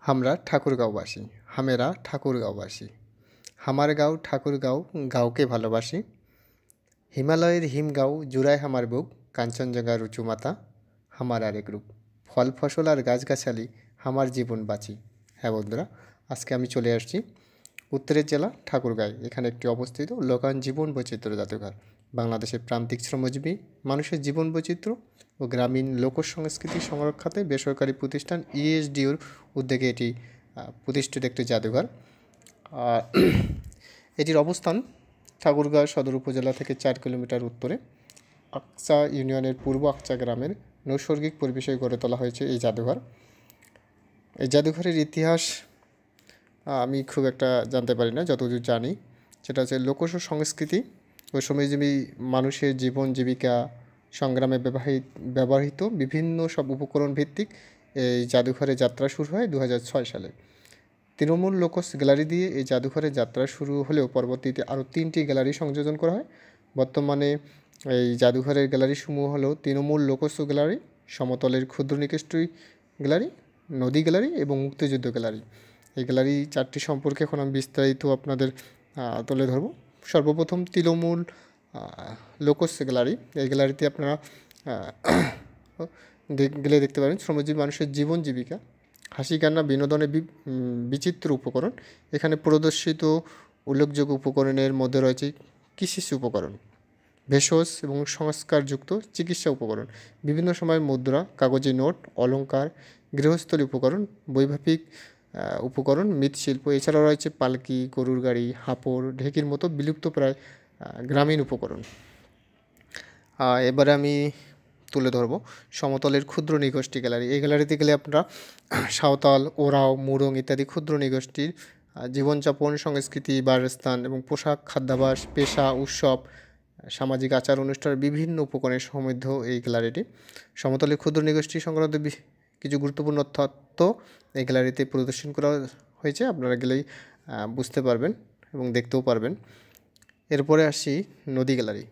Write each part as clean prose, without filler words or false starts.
আমরা ঠাকুরগাঁওবাসী, হামেরা ঠাকুরগাঁওবাসী। হামার গাঁও ঠাকুরগাঁও, গাঁওকে ভালোবাসি। হিমালয়ের হিমগাঁও জুড়ায় হামার বুক, কাঞ্চনজঙ্ঘার উঁচু মাথা হামার আরেক রূপ। ফল ফসল আর গাছগাছালি হামার জীবন বাঁচি। হ্যাঁ বন্ধুরা, আজকে আমি চলে আসছি উত্তরের জেলা ঠাকুরগাঁয়। এখানে একটি অবস্থিত লোকায়ন জীবন বৈচিত্র্য জাদুঘর। বাংলাদেশের প্রান্তিক শ্রমজীবী মানুষের জীবন বৈচিত্র্য ও গ্রামীণ লোকসংস্কৃতি সংরক্ষণে বেসরকারি প্রতিষ্ঠান ইএসডিওর উদ্যোগে এটি প্রতিষ্ঠিত একটি জাদুঘর। এটির অবস্থান ঠাকুরগাঁও সদর উপজেলা থেকে 4 কিলোমিটার উত্তরে আকচা ইউনিয়নের পূর্ব আকচা গ্রামের নৈসর্গিক পরিবেশে গড়ে তোলা হয়েছে এই জাদুঘর। এই জাদুঘরের ইতিহাস আমি খুব একটা জানতে পারি না, যতদূর জানি সেটা হচ্ছে লোক সংস্কৃতি ও শ্রমজীবী মানুষের জীবন জীবিকা সংগ্রামে ব্যবহৃত বিভিন্ন সব উপকরণ ভিত্তিক এই জাদুঘরে যাত্রা শুরু হয় 2006 সালে। তৃণমূল লোকস গ্যালারি দিয়ে এই জাদুঘরের যাত্রা শুরু হলেও পরবর্তীতে আরও 3টি গ্যালারি সংযোজন করা হয়। বর্তমানে এই জাদুঘরের গ্যালারিসমূহ হলো তৃণমূল লোকস গ্যালারি, সমতলের ক্ষুদ্র নিকেষ্টি গ্যালারি, নদী গ্যালারি এবং মুক্তিযুদ্ধ গ্যালারি। এই গ্যালারি 4টি সম্পর্কে এখন আমি বিস্তারিত আপনাদের তুলে ধরব। সর্বপ্রথম তৃণমূল লোকস গ্যালারি। এই গ্যালারিতে আপনারা গেলে দেখতে পারেন শ্রমজীবী মানুষের জীবন জীবিকা, হাসি কান্না বিনোদনের বিচিত্র উপকরণ। এখানে প্রদর্শিত উল্লেখযোগ্য উপকরণের মধ্যে রয়েছে কৃষি উপকরণ, ভেষজ এবং সংস্কারযুক্ত চিকিৎসা উপকরণ, বিভিন্ন সময়ের মুদ্রা, কাগজে নোট, অলংকার, গৃহস্থলী উপকরণ, বৈভাবিক উপকরণ, মৃৎশিল্প। এছাড়াও রয়েছে পালকি, গরুর গাড়ি, হাঁপড়, ঢেকির মতো বিলুপ্তপ্রায় গ্রামীণ উপকরণ। এবারে আমি তুলে ধরব সমতলের ক্ষুদ্র নৃগোষ্ঠী গ্যালারি। এই গ্যালারিতে গেলে আপনারা সাঁওতাল, ওরাও, মুরং ইত্যাদি ক্ষুদ্র নৃগোষ্ঠীর জীবনযাপন, সংস্কৃতি, বাসস্থান এবং পোশাক, খাদ্যাভ্যাস, পেশা, উৎসব, সামাজিক আচার অনুষ্ঠানের বিভিন্ন উপকরণের সমৃদ্ধ এই গ্যালারিটি। সমতলের ক্ষুদ্র নৃগোষ্ঠী সংক্রান্ত কিছু গুরুত্বপূর্ণ তথ্য এই গ্যালারিতে প্রদর্শন করা হয়েছে, আপনারা গেলেই বুঝতে পারবেন এবং দেখতেও পারবেন। এরপরে আসি নদী গ্যালারি।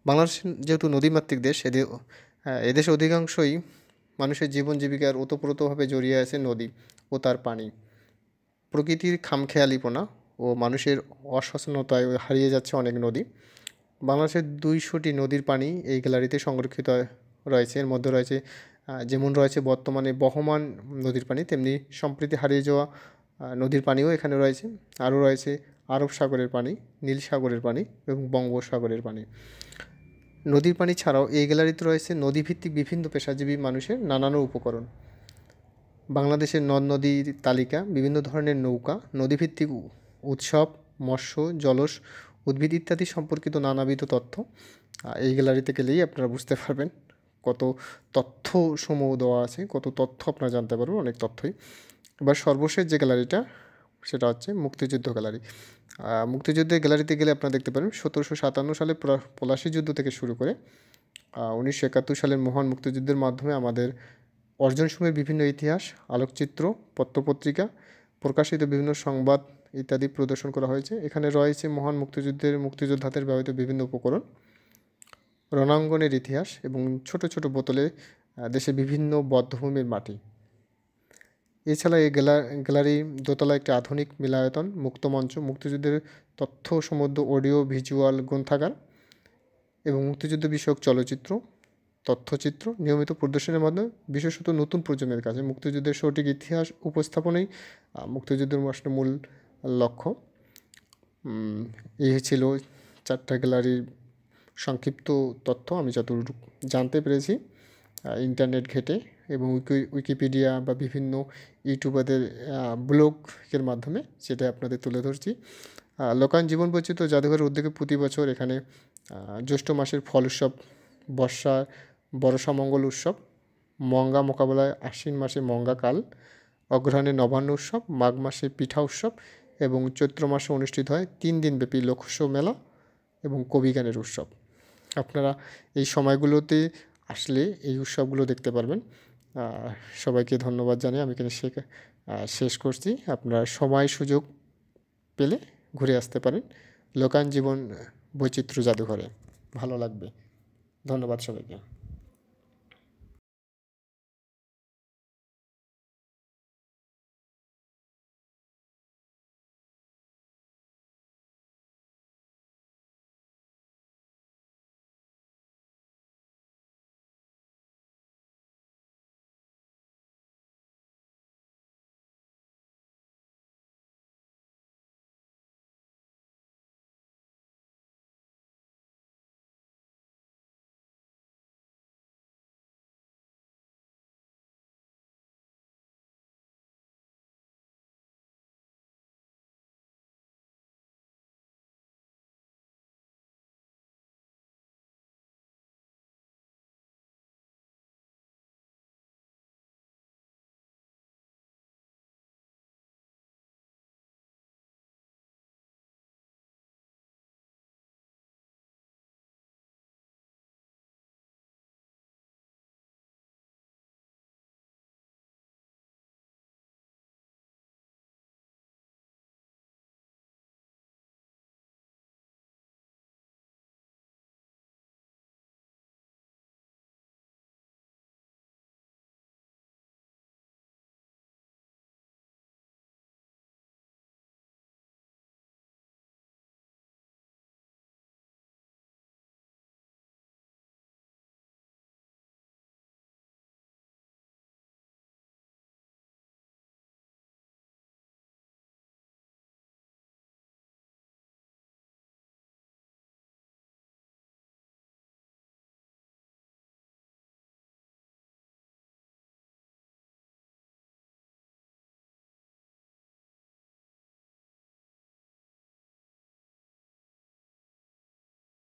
বাংলাদেশ যেহেতু নদীমাতৃক দেশ, এদেশে অধিকাংশই মানুষের জীবন জীবিকার ওতপ্রোতভাবে জড়িয়ে আছে নদী ও তার পানি। প্রকৃতির খামখেয়ালিপনা ও মানুষের অসচেতনতায় হারিয়ে যাচ্ছে অনেক নদী। বাংলাদেশের 200টি নদীর পানি এই গ্যালারিতে সংরক্ষিত রয়েছে। এর মধ্যে রয়েছে যেমন রয়েছে বর্তমানে বহমান নদীর পানি, তেমনি সম্প্রতি হারিয়ে যাওয়া নদীর পানিও এখানে রয়েছে। আরও রয়েছে আরব সাগরের পানি, নীল সাগরের পানি এবং বঙ্গোপসাগরের পানি। নদীর পানি ছাড়াও এই গ্যালারিতে রয়েছে নদীভিত্তিক বিভিন্ন পেশাজীবী মানুষের নানান উপকরণ, বাংলাদেশের নদ নদীর তালিকা, বিভিন্ন ধরনের নৌকা, নদীভিত্তিক উৎসব, মৎস্য, জলজ উদ্ভিদ ইত্যাদি সম্পর্কিত নানাবিধ তথ্য। এই গ্যালারিতে গেলেই আপনারা বুঝতে পারবেন কত তথ্য সমূহ দেওয়া আছে, কত তথ্য আপনারা জানতে পারবেন, অনেক তথ্যই। এবার সর্বশেষ যে গ্যালারিটা সেটা হচ্ছে মুক্তিযুদ্ধ গ্যালারি। মুক্তিযুদ্ধের গ্যালারিতে গেলে আপনারা দেখতে পারেন 1757 সালে পলাশী যুদ্ধ থেকে শুরু করে 1971 সালের মহান মুক্তিযুদ্ধের মাধ্যমে আমাদের অর্জনসমূহের বিভিন্ন ইতিহাস, আলোকচিত্র, পত্রপত্রিকা, প্রকাশিত বিভিন্ন সংবাদ ইত্যাদি প্রদর্শন করা হয়েছে। এখানে রয়েছে মহান মুক্তিযোদ্ধাদের ব্যবহৃত বিভিন্ন উপকরণ, রণাঙ্গনের ইতিহাস এবং ছোট ছোট বোতলে দেশের বিভিন্ন বধ্যভূমির মাটি। এছাড়া এই গ্যালারি দোতলা একটি আধুনিক মিলনায়তন, মুক্তমঞ্চ, মুক্তিযুদ্ধের তথ্য সমৃদ্ধ অডিও ভিজুয়াল গ্রন্থাগার এবং মুক্তিযুদ্ধ বিষয়ক চলচ্চিত্র, তথ্যচিত্র নিয়মিত প্রদর্শনের মাধ্যমে বিশেষত নতুন প্রজন্মের কাছে মুক্তিযুদ্ধের সঠিক ইতিহাস উপস্থাপনেই মুক্তিযুদ্ধের আসলে মূল লক্ষ্য। এই ছিল 4টা গ্যালারির সংক্ষিপ্ত তথ্য আমি যতটুকু জানতে পেরেছি ইন্টারনেট ঘেটে এবং উইকিপিডিয়া বা বিভিন্ন ইউটিউবারদের ব্লগের মাধ্যমে সেটা আপনাদের তুলে ধরছি। লোকায়ন জীবন বৈচিত্র্য জাদুঘরের উদ্যোগে প্রতি বছর এখানে জ্যৈষ্ঠ মাসের ফল উৎসব, বর্ষার বর্ষামঙ্গল উৎসব, মঙ্গা মোকাবেলায় আশ্বিন মাসে মঙ্গা কাল, অগ্রহায়ণে নবান্ন উৎসব, মাঘ মাসে পিঠা উৎসব এবং চৈত্র মাসে অনুষ্ঠিত হয় 3 দিনব্যাপী লোকোৎসব মেলা এবং কবিগানের উৎসব। আপনারা এই সময়গুলোতে আসলে এই উৎসবগুলো দেখতে পারবেন। সবাইকে ধন্যবাদ জানিয়ে আমি এখানে শেষ করছি। আপনারা সময় সুযোগ পেলে ঘুরে আসতে পারেন লোকায়ন জীবন বৈচিত্র্য জাদুঘরে, ভালো লাগবে। ধন্যবাদ সবাইকে।